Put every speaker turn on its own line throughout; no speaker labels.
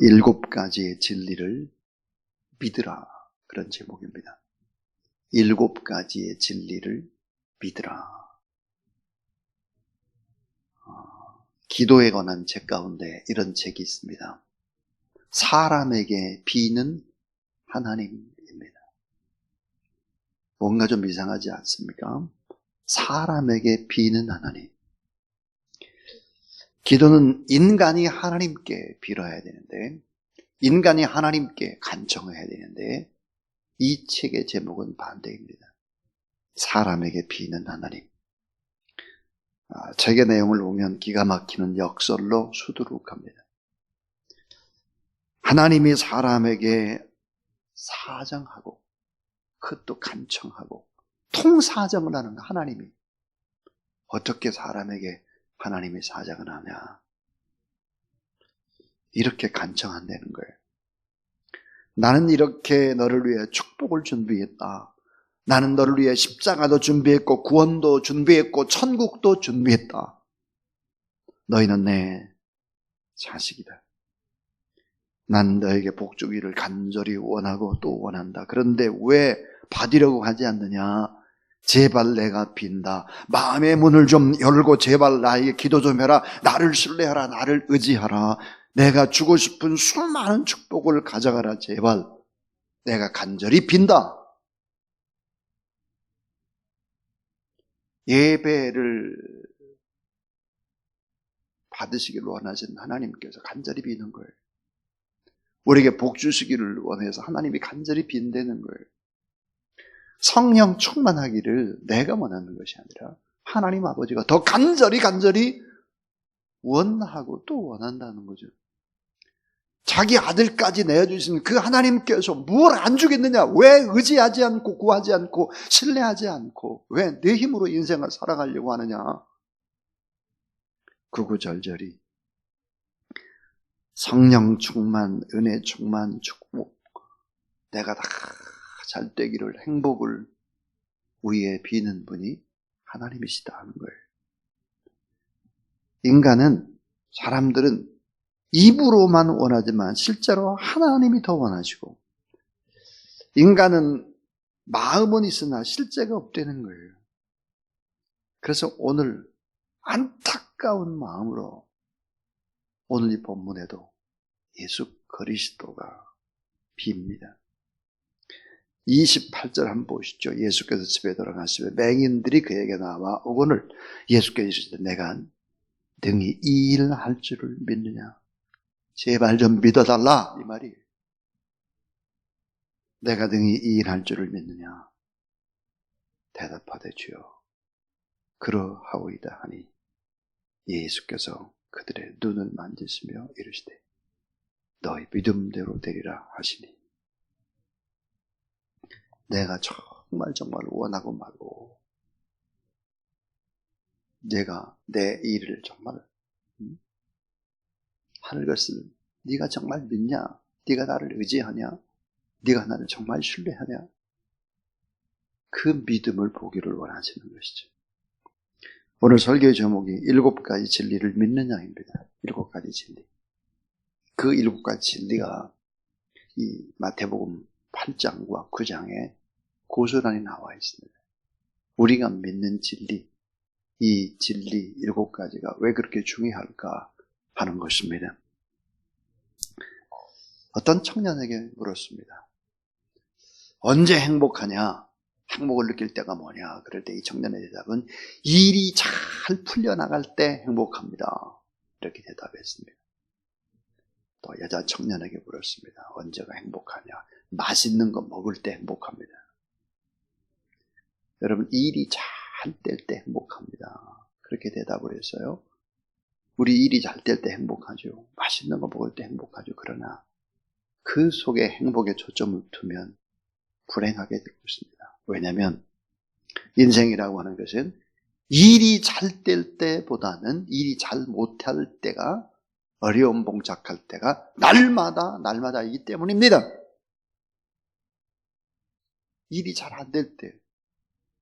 일곱 가지의 진리를 믿으라. 그런 제목입니다. 일곱 가지의 진리를 믿으라. 기도에 관한 책 가운데 이런 책이 있습니다. 사람에게 비는 하나님입니다. 뭔가 좀 이상하지 않습니까? 사람에게 비는 하나님. 기도는 인간이 하나님께 빌어야 되는데, 인간이 하나님께 간청해야 되는데, 이 책의 제목은 반대입니다. 사람에게 비는 하나님. 책의 내용을 보면 기가 막히는 역설로 수두룩합니다. 하나님이 사람에게 사정하고, 그것도 간청하고, 통사정을 하는 하나님이 어떻게 사람에게 하나님이 사정을 하냐? 이렇게 간청한다는 거예요. 나는 이렇게 너를 위해 축복을 준비했다. 나는 너를 위해 십자가도 준비했고 구원도 준비했고 천국도 준비했다. 너희는 내 자식이다. 난 너에게 복 주기를 간절히 원하고 또 원한다. 그런데 왜 받으려고 하지 않느냐? 제발 내가 빈다. 마음의 문을 좀 열고 제발 나에게 기도 좀 해라. 나를 신뢰하라. 나를 의지하라. 내가 주고 싶은 수많은 축복을 가져가라. 제발 내가 간절히 빈다. 예배를 받으시기를 원하시는 하나님께서 간절히 비는 거예요. 우리에게 복 주시기를 원해서 하나님이 간절히 빈다는 거예요. 성령 충만하기를 내가 원하는 것이 아니라 하나님 아버지가 더 간절히 원하고 또 원한다는 거죠. 자기 아들까지 내어주신 그 하나님께서 뭘 안 주겠느냐? 왜 의지하지 않고 구하지 않고 신뢰하지 않고 왜 내 힘으로 인생을 살아가려고 하느냐? 구구절절히 성령 충만, 은혜 충만, 축복, 내가 다 잘 되기를, 행복을 위에 비는 분이 하나님이시다 하는 거예요. 인간은, 사람들은 입으로만 원하지만 실제로 하나님이 더 원하시고, 인간은 마음은 있으나 실제가 없다는 거예요. 그래서 오늘 안타까운 마음으로 오늘 이 본문에도 예수 그리스도가 빕니다. 28절 한번 보시죠. 예수께서 집에 돌아가시면 맹인들이 그에게 나와 오거늘 예수께서 이르시되 내가 능히 이 일을 할 줄을 믿느냐? 제발 좀 믿어달라 이 말이에요. 내가 능히 이 일 할 줄을 믿느냐? 대답하되 주여 그러하오이다 하니 예수께서 그들의 눈을 만지시며 이르시되 너희 믿음대로 되리라 하시니 내가 정말 원하고 말고 내가 내 일을 정말 하는 것을 네가 정말 믿냐? 네가 나를 의지하냐? 네가 나를 정말 신뢰하냐? 그 믿음을 보기를 원하시는 것이죠. 오늘 설교의 제목이 7가지 진리를 믿느냐입니다. 7가지 진리. 그 7가지 진리가 이 마태복음 8장과 9장에 고스란히 나와 있습니다. 우리가 믿는 진리, 이 진리 7가지가 왜 그렇게 중요할까 하는 것입니다. 어떤 청년에게 물었습니다. 언제 행복하냐? 행복을 느낄 때가 뭐냐? 그럴 때 이 청년의 대답은 일이 잘 풀려나갈 때 행복합니다. 이렇게 대답했습니다. 또 여자 청년에게 물었습니다. 언제가 행복하냐? 맛있는 거 먹을 때 행복합니다. 여러분, 일이 잘 될 때 행복합니다. 그렇게 대답을 했어요. 우리 일이 잘 될 때 행복하죠. 맛있는 거 먹을 때 행복하죠. 그러나 그 속에 행복에 초점을 두면 불행하게 되고 있습니다. 왜냐하면 인생이라고 하는 것은 일이 잘 될 때보다는 일이 잘 못할 때가, 어려움 봉착할 때가 날마다이기 때문입니다. 일이 잘 안 될 때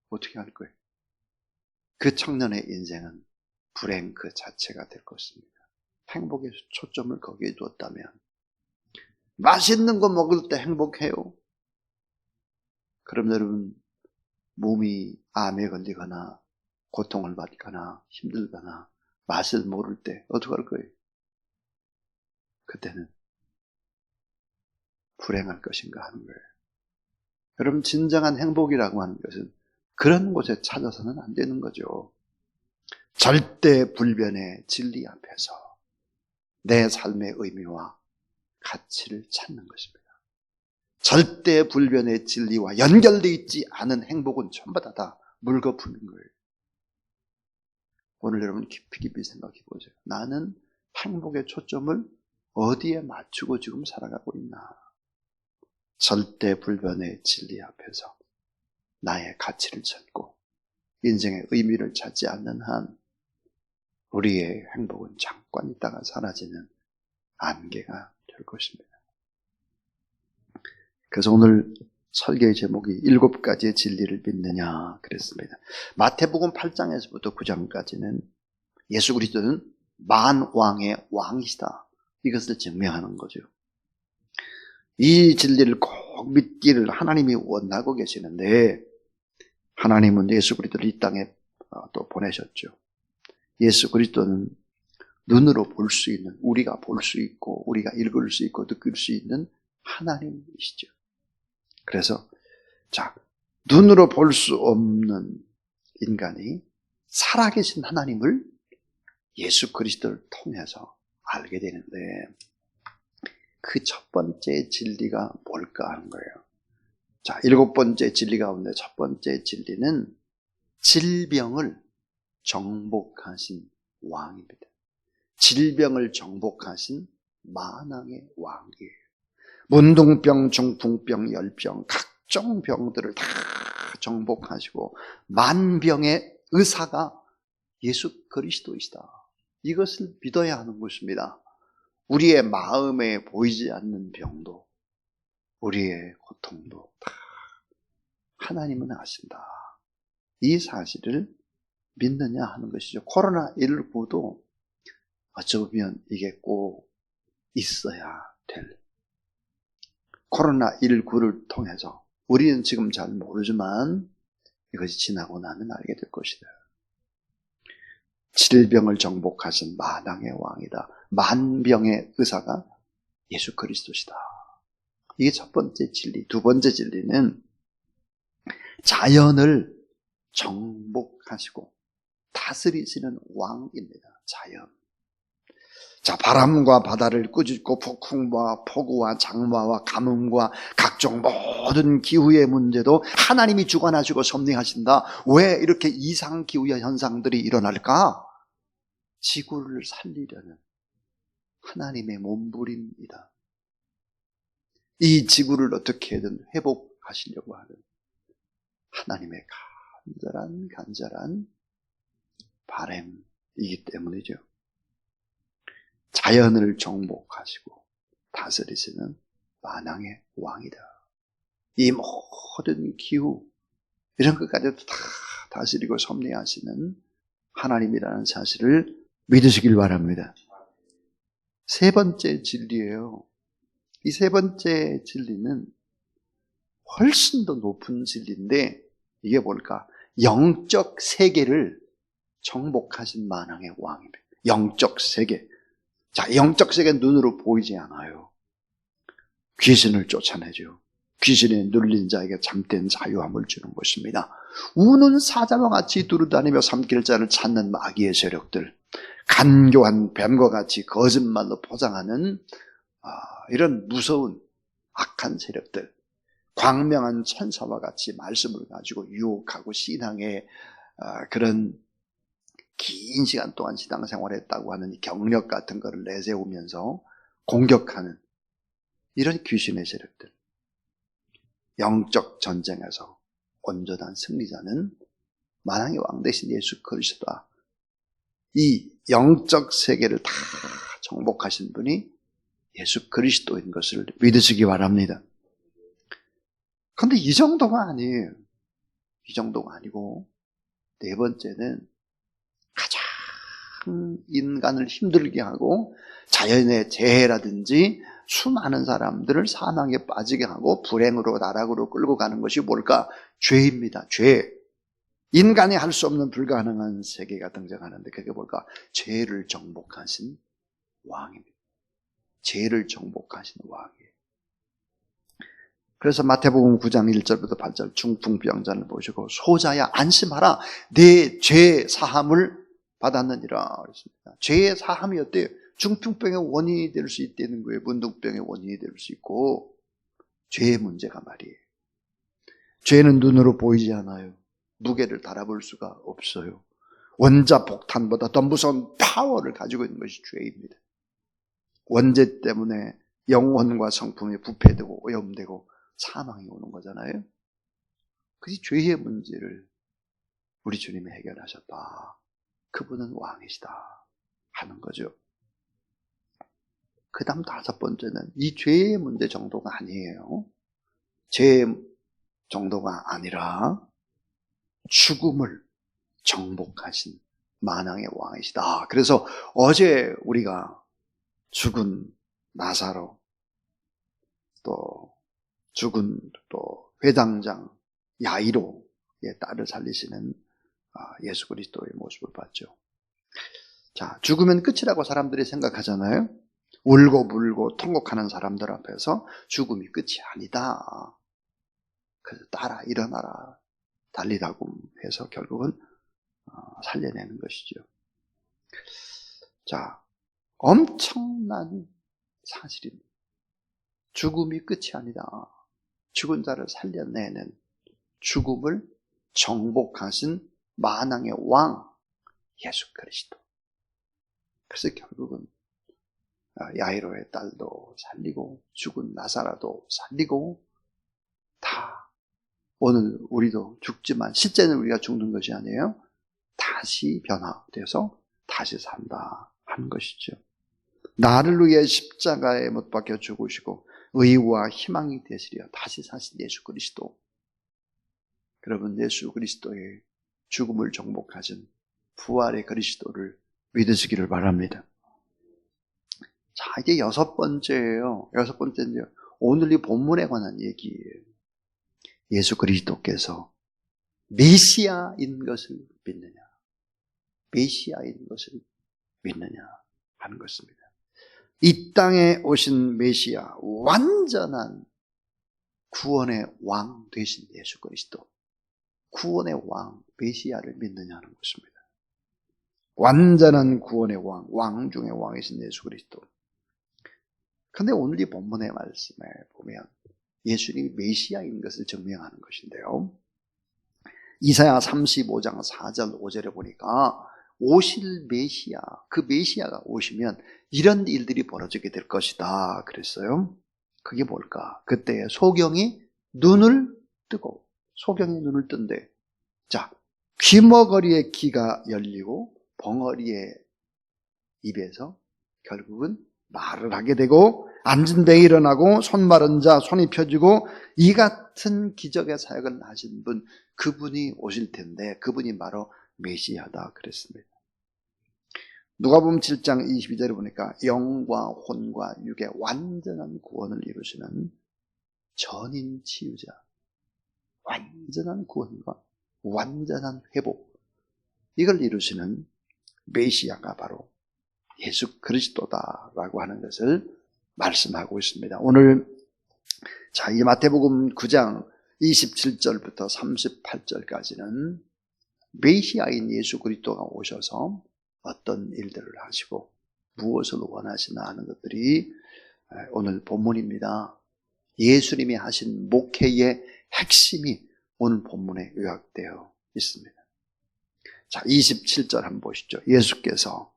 어떻게 할 거예요? 그 청년의 인생은 불행 그 자체가 될 것입니다. 행복의 초점을 거기에 두었다면 맛있는 거 먹을 때 행복해요. 그럼 여러분, 몸이 암에 걸리거나 고통을 받거나 힘들거나 맛을 모를 때 어떡할 거예요? 그때는 불행할 것인가 하는 거예요. 여러분, 진정한 행복이라고 하는 것은 그런 곳에 찾아서는 안 되는 거죠. 절대 불변의 진리 앞에서 내 삶의 의미와 가치를 찾는 것입니다. 절대 불변의 진리와 연결되어 있지 않은 행복은 전부 다 물거품인 거예요. 오늘 여러분 깊이 생각해 보세요. 나는 행복의 초점을 어디에 맞추고 지금 살아가고 있나? 절대 불변의 진리 앞에서 나의 가치를 찾고 인생의 의미를 찾지 않는 한 우리의 행복은 잠깐 있다가 사라지는 안개가 될 것입니다. 그래서 오늘 설교의 제목이 7가지의 진리를 믿느냐 그랬습니다. 마태복음 8장에서부터 9장까지는 예수 그리스도는 만왕의 왕이시다, 이것을 증명하는 거죠. 이 진리를 꼭 믿기를 하나님이 원하고 계시는데, 하나님은 예수 그리스도를 이 땅에 또 보내셨죠. 예수 그리스도는 눈으로 볼 수 있는, 우리가 볼 수 있고 우리가 읽을 수 있고 느낄 수 있는 하나님이시죠. 그래서 눈으로 볼 수 없는 인간이 살아계신 하나님을 예수 그리스도를 통해서 알게 되는데, 그 첫 번째 진리가 뭘까 하는 거예요. 7번째 진리 가운데 첫 번째 진리는 질병을 정복하신 왕입니다. 질병을 정복하신 만왕의 왕이에요. 문둥병, 중풍병, 열병, 각종 병들을 다 정복하시고 만병의 의사가 예수 그리스도이시다. 이것을 믿어야 하는 것입니다. 우리의 마음에 보이지 않는 병도, 우리의 고통도 다 하나님은 아신다. 이 사실을 믿느냐 하는 것이죠. 코로나19도 어쩌면 이게 꼭 있어야 될, 코로나19를 통해서 우리는 지금 잘 모르지만 이것이 지나고 나면 알게 될 것이다. 질병을 정복하신 만왕의 왕이다. 만병의 의사가 예수 그리스도시다. 이게 첫 번째 진리. 두 번째 진리는 자연을 정복하시고 다스리시는 왕입니다. 자연. 바람과 바다를 꾸짖고 폭풍과 폭우와 장마와 가뭄과 각종 모든 기후의 문제도 하나님이 주관하시고 섭리하신다. 왜 이렇게 이상 기후의 현상들이 일어날까? 지구를 살리려는 하나님의 몸부림이다. 이 지구를 어떻게든 회복하시려고 하는 하나님의 간절한 바람이기 때문이죠. 자연을 정복하시고 다스리시는 만왕의 왕이다. 이 모든 기후, 이런 것까지도 다 다스리고 섭리하시는 하나님이라는 사실을 믿으시길 바랍니다. 세 번째 진리예요. 이 세 번째 진리는 훨씬 더 높은 진리인데, 이게 뭘까? 영적 세계를 정복하신 만왕의 왕입니다. 영적 세계. 영적 세계는 눈으로 보이지 않아요. 귀신을 쫓아내죠. 귀신에 눌린 자에게 참된 자유함을 주는 것입니다. 우는 사자와 같이 두루다니며 삼킬 자를 찾는 마귀의 세력들, 간교한 뱀과 같이 거짓말로 포장하는 이런 무서운 악한 세력들, 광명한 천사와 같이 말씀을 가지고 유혹하고 신앙의 그런 긴 시간 동안 신앙생활했다고 하는 경력 같은 것을 내세우면서 공격하는 이런 귀신의 세력들. 영적 전쟁에서 온전한 승리자는 만왕의 왕 대신 예수 그리스도다. 이 영적 세계를 다 정복하신 분이 예수 그리스도인 것을 믿으시기 바랍니다. 그런데 이 정도가 아니에요. 이 정도가 아니고, 네 번째는 가장 인간을 힘들게 하고 자연의 재해라든지 수많은 사람들을 사망에 빠지게 하고 불행으로 나락으로 끌고 가는 것이 뭘까? 죄입니다. 죄. 인간이 할 수 없는 불가능한 세계가 등장하는데 그게 뭘까? 죄를 정복하신 왕입니다. 죄를 정복하신 왕이에요. 그래서 마태복음 9장 1절부터 8절 중풍병자를 보시고 소자야 안심하라 내 죄 사함을 받았느니라 그랬습니다. 죄의 사함이 어때요? 중풍병의 원인이 될 수 있다는 거예요. 문둥병의 원인이 될 수 있고 죄의 문제가 말이에요. 죄는 눈으로 보이지 않아요. 무게를 달아볼 수가 없어요. 원자 폭탄보다 더 무서운 파워를 가지고 있는 것이 죄입니다. 원죄 때문에 영혼과 성품이 부패되고 오염되고 사망이 오는 거잖아요. 그것이 죄의 문제를 우리 주님이 해결하셨다. 그분은 왕이시다 하는 거죠. 그 다음 다섯 번째는 이 죄의 문제 정도가 아니에요. 죄의 정도가 아니라 죽음을 정복하신 만왕의 왕이시다. 그래서 어제 우리가 죽은 나사로 또 죽은 또 회당장 야이로의 딸을 살리시는 예수 그리스도의 모습을 봤죠. 자, 죽으면 끝이라고 사람들이 생각하잖아요. 울고 불고 통곡하는 사람들 앞에서 죽음이 끝이 아니다. 그래서 따라 일어나라 달리다고 해서 결국은 살려내는 것이죠. 자, 엄청난 사실입니다. 죽음이 끝이 아니다. 죽은 자를 살려내는 죽음을 정복하신 만왕의 왕 예수 그리스도. 그래서 결국은 야이로의 딸도 살리고 죽은 나사라도 살리고 다 오늘 우리도 죽지만 실제는 우리가 죽는 것이 아니에요. 다시 변화돼서 다시 산다 하는 것이죠. 나를 위해 십자가에 못 박혀 죽으시고 의와 희망이 되시려 다시 사신 예수 그리스도. 여러분 예수 그리스도의 죽음을 정복하신 부활의 그리스도를 믿으시기를 바랍니다. 자, 이제 여섯 번째예요. 여섯 번째는요. 오늘 이 본문에 관한 얘기예요. 예수 그리스도께서 메시아인 것을 믿느냐, 메시아인 것을 믿느냐 하는 것입니다. 이 땅에 오신 메시아, 완전한 구원의 왕 되신 예수 그리스도, 구원의 왕, 메시아를 믿느냐는 것입니다. 완전한 구원의 왕, 왕 중의 왕이신 예수 그리스도. 그런데 오늘 이 본문의 말씀에 보면 예수님이 메시아인 것을 증명하는 것인데요. 이사야 35장 4절 5절에 보니까 오실 메시아, 그 메시아가 오시면 이런 일들이 벌어지게 될 것이다 그랬어요. 그게 뭘까? 그때 소경이 눈을 뜨고, 소경이 눈을 뜬대. 자, 귀머거리의 귀가 열리고 벙어리의 입에서 결국은 말을 하게 되고 앉은 데 일어나고 손 마른 자 손이 펴지고 이 같은 기적의 사역을 하신 분, 그분이 오실 텐데 그분이 바로 메시아다 그랬습니다. 누가복음 7장 22절에 보니까 영과 혼과 육의 완전한 구원을 이루시는 전인 치유자, 완전한 구원과 완전한 회복, 이걸 이루시는 메시아가 바로 예수 그리스도다라고 하는 것을 말씀하고 있습니다. 오늘 자, 이 마태복음 9장 27절부터 38절까지는 메시아인 예수 그리스도가 오셔서 어떤 일들을 하시고 무엇을 원하시나 하는 것들이 오늘 본문입니다. 예수님이 하신 목회의 핵심이 오늘 본문에 요약되어 있습니다. 자, 27절 한번 보시죠. 예수께서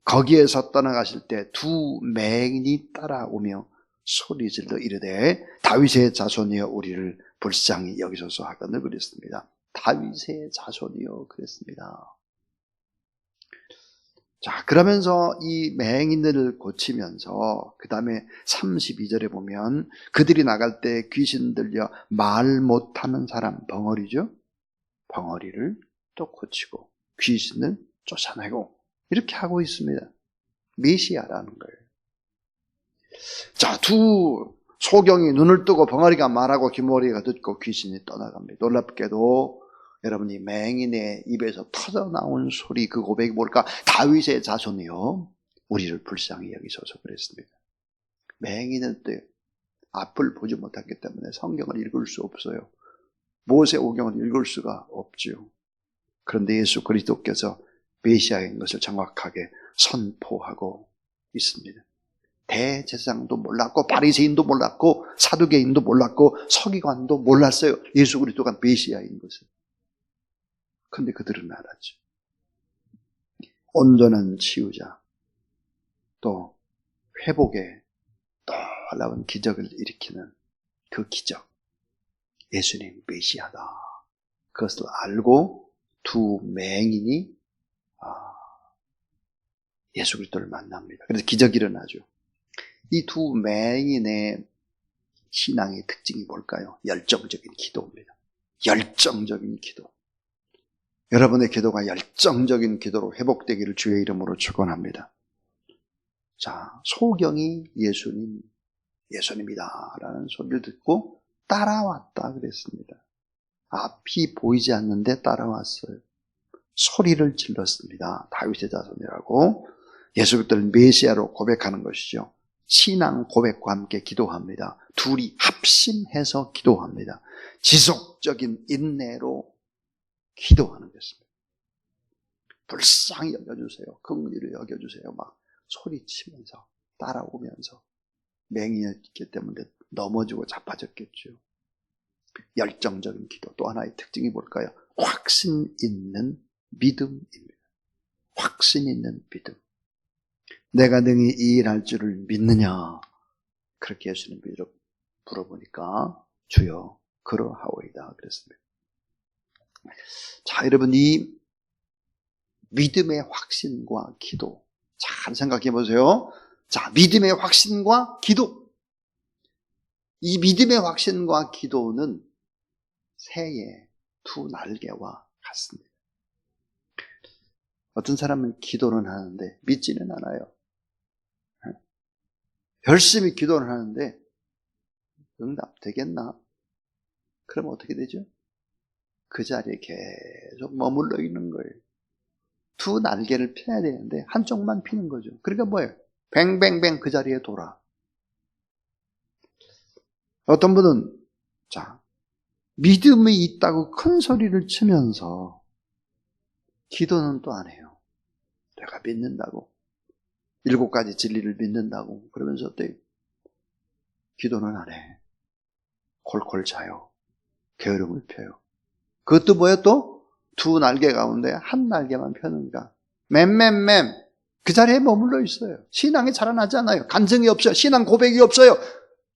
거기에서 떠나가실 때 두 맹인이 따라오며 소리질러 이르되 다윗의 자손이여 우리를 불쌍히 여기소서 하거늘 그랬습니다. 다윗의 자손이여 그랬습니다. 자, 그러면서 이 맹인들을 고치면서 그 다음에 32절에 보면 그들이 나갈 때 귀신 들려 말 못하는 사람, 벙어리죠. 벙어리를 또 고치고 귀신을 쫓아내고 이렇게 하고 있습니다. 메시아라는 거예요. 자, 두 소경이 눈을 뜨고 벙어리가 말하고 기머리가 듣고 귀신이 떠나갑니다. 놀랍게도 여러분이 맹인의 입에서 터져나온 소리, 그 고백이 뭘까? 다윗의 자손이요, 우리를 불쌍히 여기소서 그랬습니다. 맹인은 때 앞을 보지 못했기 때문에 성경을 읽을 수 없어요. 모세오경을 읽을 수가 없죠. 그런데 예수 그리스도께서 메시아인 것을 정확하게 선포하고 있습니다. 대제사장도 몰랐고 바리새인도 몰랐고 사두개인도 몰랐고 서기관도 몰랐어요. 예수 그리스도가 메시아인 것을. 그런데 그들은 알았죠. 온전한 치유자, 또 회복에 놀라운 기적을 일으키는 그 기적, 예수님 메시아다. 그것을 알고 두 맹인이 예수 그리스도를 만납니다. 그래서 기적이 일어나죠. 이 두 맹인의 신앙의 특징이 뭘까요? 열정적인 기도입니다. 열정적인 기도. 여러분의 기도가 열정적인 기도로 회복되기를 주의 이름으로 축원합니다. 자, 소경이 예수님이다 라는 소리를 듣고 따라왔다 그랬습니다. 앞이 보이지 않는데 따라왔어요. 소리를 질렀습니다. 다윗의 자손이라고 예수 그리스도를 메시아로 고백하는 것이죠. 신앙 고백과 함께 기도합니다. 둘이 합심해서 기도합니다. 지속적인 인내로 기도하는 것입니다. 불쌍히 여겨주세요. 긍휼히 여겨주세요. 막 소리치면서 따라오면서 맹인이었기 때문에 넘어지고 자빠졌겠죠. 열정적인 기도. 또 하나의 특징이 뭘까요? 확신 있는 믿음입니다. 확신 있는 믿음. 내가 능히 이 일 할 줄을 믿느냐? 그렇게 예수님 물어보니까 주여 그러하오이다 그랬습니다. 자, 여러분, 이 믿음의 확신과 기도 잘 생각해 보세요. 자, 믿음의 확신과 기도. 이 믿음의 확신과 기도는 새의 두 날개와 같습니다. 어떤 사람은 기도는 하는데 믿지는 않아요. 열심히 기도를 하는데 응답되겠나? 그럼 어떻게 되죠? 그 자리에 계속 머물러 있는 거예요. 두 날개를 펴야 되는데 한쪽만 피는 거죠. 그러니까 뭐예요? 뱅뱅뱅 그 자리에 돌아. 어떤 분은 자, 믿음이 있다고 큰 소리를 치면서 기도는 또 안 해요. 내가 믿는다고. 7가지 진리를 믿는다고. 그러면서 어때요? 기도는 안 해. 콜콜 자요. 게으름을 펴요. 그것도 뭐예요 또? 두 날개 가운데 한 날개만 펴는가. 맴 그 자리에 머물러 있어요. 신앙이 자라나지 않아요. 간증이 없어요. 신앙 고백이 없어요.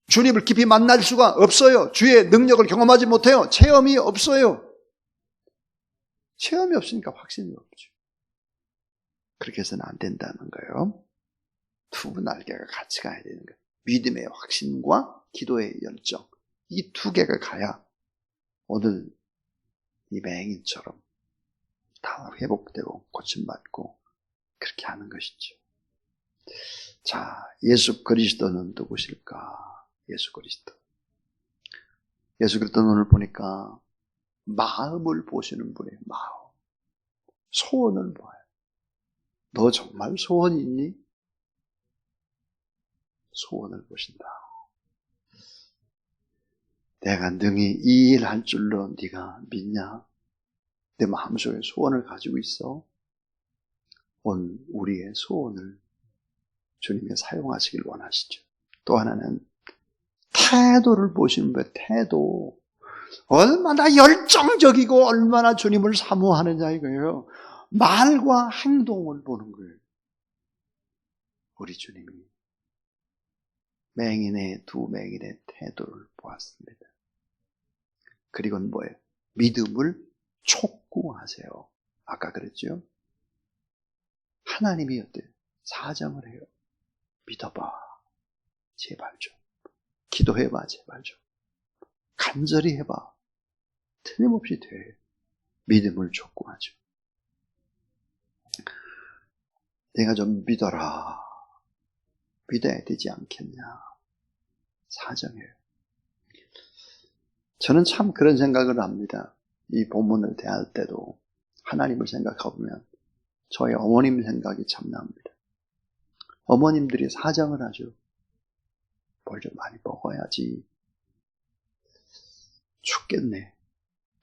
주님을 깊이 만날 수가 없어요. 주의 능력을 경험하지 못해요. 체험이 없어요. 체험이 없으니까 확신이 없죠. 그렇게 해서는 안 된다는 거예요. 두 날개가 같이 가야 되는 거예요. 믿음의 확신과 기도의 열정. 이 두 개가 가야 오늘 이 맹인처럼 다 회복되고 고침받고 그렇게 하는 것이죠. 자, 예수 그리스도는 누구실까? 예수 그리스도. 예수 그리스도는 오늘 보니까 마음을 보시는 분이에요. 마음. 소원을 봐요. 너 정말 소원이 있니? 소원을 보신다. 내가 능히 이 일 할 줄로 네가 믿냐? 내 마음속에 소원을 가지고 있어. 온 우리의 소원을 주님이 사용하시길 원하시죠. 또 하나는 태도를 보시는 거예요. 태도. 얼마나 열정적이고 얼마나 주님을 사모하느냐 이거예요. 말과 행동을 보는 거예요. 우리 주님이 두 맹인의 태도를 보았습니다. 그리고는 뭐예요? 믿음을 촉구하세요. 아까 그랬죠? 하나님이 어때요? 사정을 해요. 믿어봐. 제발 좀. 기도해봐. 제발 좀. 간절히 해봐. 틀림없이 돼. 믿음을 촉구하죠. 내가 좀 믿어라. 믿어야 되지 않겠냐. 사정이에요. 저는 참 그런 생각을 합니다. 이 본문을 대할 때도 하나님을 생각해보면 저희 어머님 생각이 참 납니다. 어머님들이 사정을 하죠. 뭘 좀 많이 먹어야지. 춥겠네.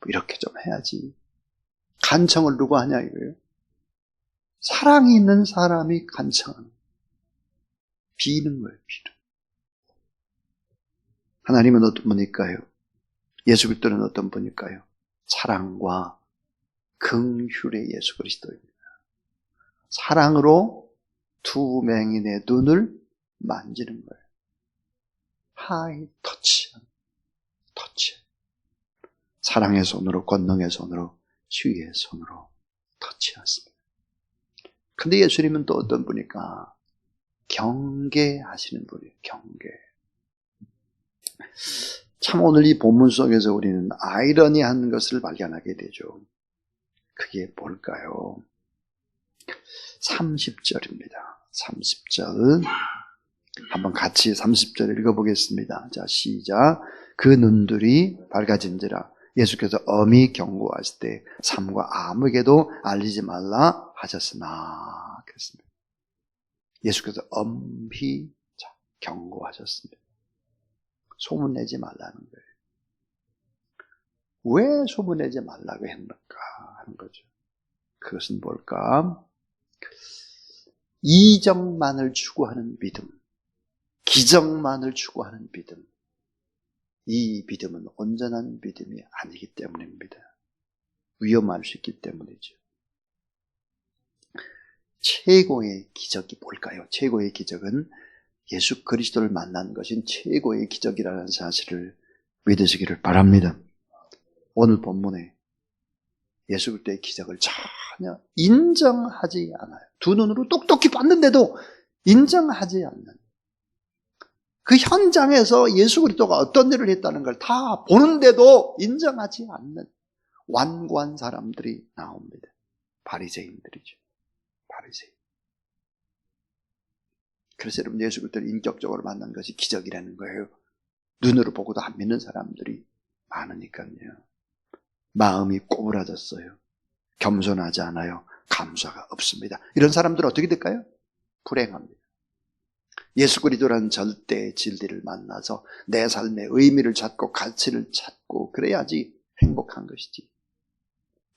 이렇게 좀 해야지. 간청을 누가 하냐 이거예요. 사랑이 있는 사람이 간청하는 거예요. 비는 거예요. 비는. 하나님은 어떤 분일까요? 예수 그리스도는 어떤 분일까요? 사랑과 긍휼의 예수 그리스도입니다. 사랑으로 두 맹인의 눈을 만지는 거예요. 하이 터치. 사랑의 손으로, 권능의 손으로, 주의 손으로 터치하십니다. 근데 예수님은 또 어떤 분일까? 경계하시는 분이에요. 경계. 참 오늘 이 본문 속에서 우리는 아이러니한 것을 발견하게 되죠. 그게 뭘까요? 30절입니다. 30절. 한번 같이 30절 읽어보겠습니다. 자, 시작. 그 눈들이 밝아진지라. 예수께서 엄히 경고하실 때 삼가 아무에게도 알리지 말라 하셨으나 그랬습니다. 예수께서 엄히 경고하셨습니다. 소문내지 말라는 거예요. 왜 소문내지 말라고 했는가 하는 거죠. 그것은 뭘까? 이적만을 추구하는 믿음, 기적만을 추구하는 믿음, 이 믿음은 온전한 믿음이 아니기 때문입니다. 위험할 수 있기 때문이죠. 최고의 기적이 뭘까요? 최고의 기적은 예수 그리스도를 만난 것인 최고의 기적이라는 사실을 믿으시기를 바랍니다. 오늘 본문에 예수 그리스도의 기적을 전혀 인정하지 않아요. 두 눈으로 똑똑히 봤는데도 인정하지 않는, 그 현장에서 예수 그리스도가 어떤 일을 했다는 걸 다 보는데도 인정하지 않는 완고한 사람들이 나옵니다. 바리새인들이죠. 바리새인. 그래서 여러분, 예수 그리스도를 인격적으로 만난 것이 기적이라는 거예요. 눈으로 보고도 안 믿는 사람들이 많으니까요. 마음이 꼬부라졌어요. 겸손하지 않아요. 감사가 없습니다. 이런 사람들은 어떻게 될까요? 불행합니다. 예수 그리스도라는 절대의 진리를 만나서 내 삶의 의미를 찾고 가치를 찾고 그래야지 행복한 것이지.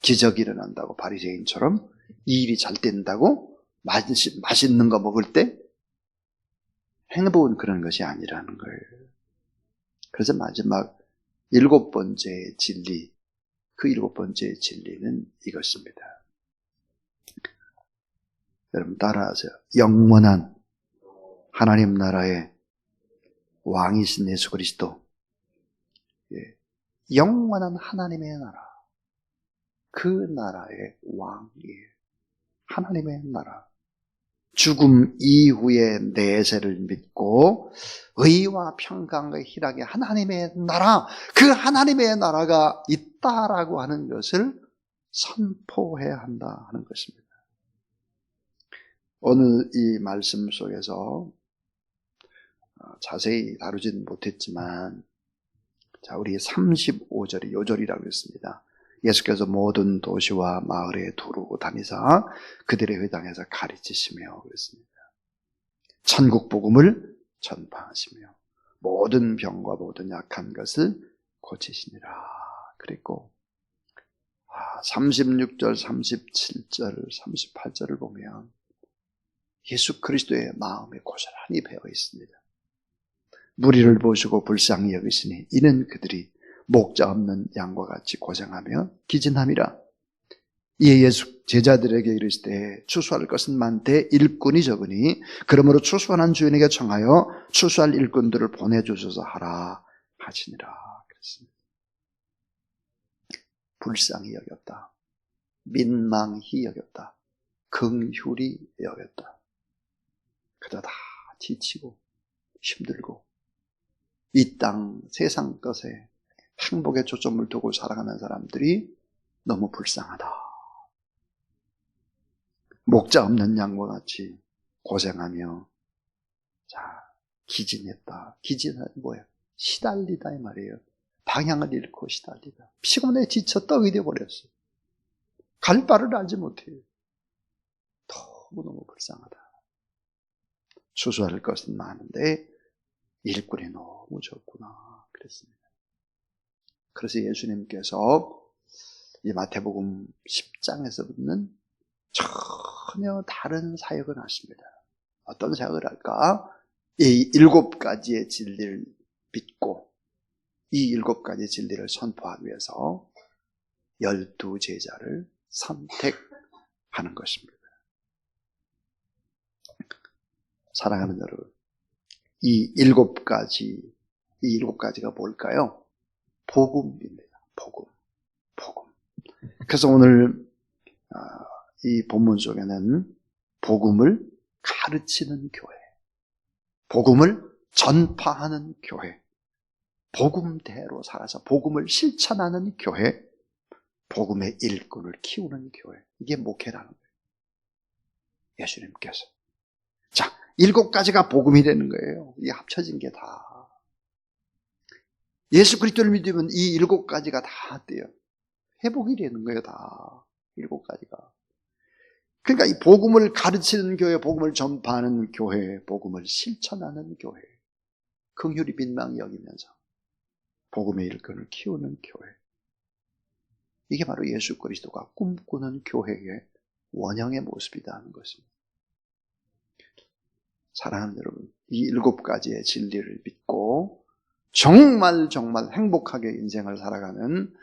기적이 일어난다고 바리새인처럼 이 일이 잘 된다고 맛있는 거 먹을 때 행복은 그런 것이 아니라는 거예요. 그래서 마지막 7번째 진리, 그 7번째 진리는 이것입니다. 여러분 따라하세요. 영원한 하나님 나라의 왕이신 예수 그리스도. 영원한 하나님의 나라. 그 나라의 왕이에요. 하나님의 나라. 죽음 이후의 내세를 믿고 의와 평강과 희락의 하나님의 나라, 그 하나님의 나라가 있다라고 하는 것을 선포해야 한다 하는 것입니다. 오늘 이 말씀 속에서 자세히 다루지는 못했지만, 자, 우리 35절이 요절이라고 했습니다. 예수께서 모든 도시와 마을에 두루고 다니사 그들의 회당에서 가르치시며 그랬습니다. 천국 복음을 전파하시며 모든 병과 모든 약한 것을 고치시니라 그랬고, 36절, 37절, 38절을 보면 예수 그리스도의 마음에 고스란히 배어 있습니다. 무리를 보시고 불쌍히 여기시니 이는 그들이 목자 없는 양과 같이 고생하며 기진함이라. 이에 예수 제자들에게 이르시되 추수할 것은 많되 일꾼이 적으니 그러므로 추수하는 주인에게 청하여 추수할 일꾼들을 보내주소서 하라 하시니라 그랬습니다. 불쌍히 여겼다. 민망히 여겼다. 긍휼히 여겼다. 그저 다 지치고 힘들고 이 땅 세상 것에 행복에 초점을 두고 살아가는 사람들이 너무 불쌍하다. 목자 없는 양과 같이 고생하며, 자, 기진했다. 기진은 뭐예요? 시달리다 이 말이에요. 방향을 잃고 시달리다. 피곤해 지쳐 떡이 되어버렸어요. 갈 바를 알지 못해요. 너무너무 불쌍하다. 추수할 것은 많은데 일꾼이 너무 적구나 그랬습니다. 그래서 예수님께서 이 마태복음 10장에서부터는 전혀 다른 사역을 하십니다. 어떤 사역을 할까? 이 7가지의 진리를 믿고 이 7가지 진리를 선포하기 위해서 12제자를 선택하는 것입니다. 사랑하는 여러분, 이 7가지가 뭘까요? 복음입니다. 복음. 그래서 오늘 이 본문 속에는 복음을 가르치는 교회, 복음을 전파하는 교회, 복음대로 살아서 복음을 실천하는 교회, 복음의 일꾼을 키우는 교회. 이게 목회라는 거예요. 예수님께서. 자, 7가지가 복음이 되는 거예요. 이게 합쳐진 게 다. 예수 그리스도를 믿으면 이 7가지가 다 돼요. 회복이 되는 거예요, 다. 7가지가. 그러니까 이 복음을 가르치는 교회, 복음을 전파하는 교회, 복음을 실천하는 교회, 긍휼히 민망히 여기면서 복음의 일꾼을 키우는 교회. 이게 바로 예수 그리스도가 꿈꾸는 교회의 원형의 모습이다 하는 것입니다. 사랑하는 여러분, 이 7가지의 진리를 믿고 정말 행복하게 인생을 살아가는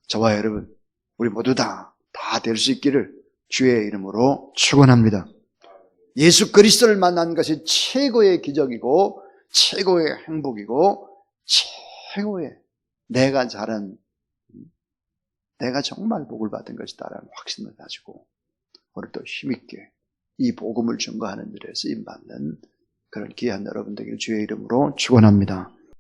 저와 여러분, 우리 모두 다 될 수 있기를 주의 이름으로 축원합니다. 예수 그리스도를 만난 것이 최고의 기적이고 최고의 행복이고 최고의 내가 정말 복을 받은 것이다라는 확신을 가지고 오늘도 힘있게 이 복음을 증거하는 일에 쓰임받는 그런 귀한 여러분 되길 주의 이름으로 축원합니다.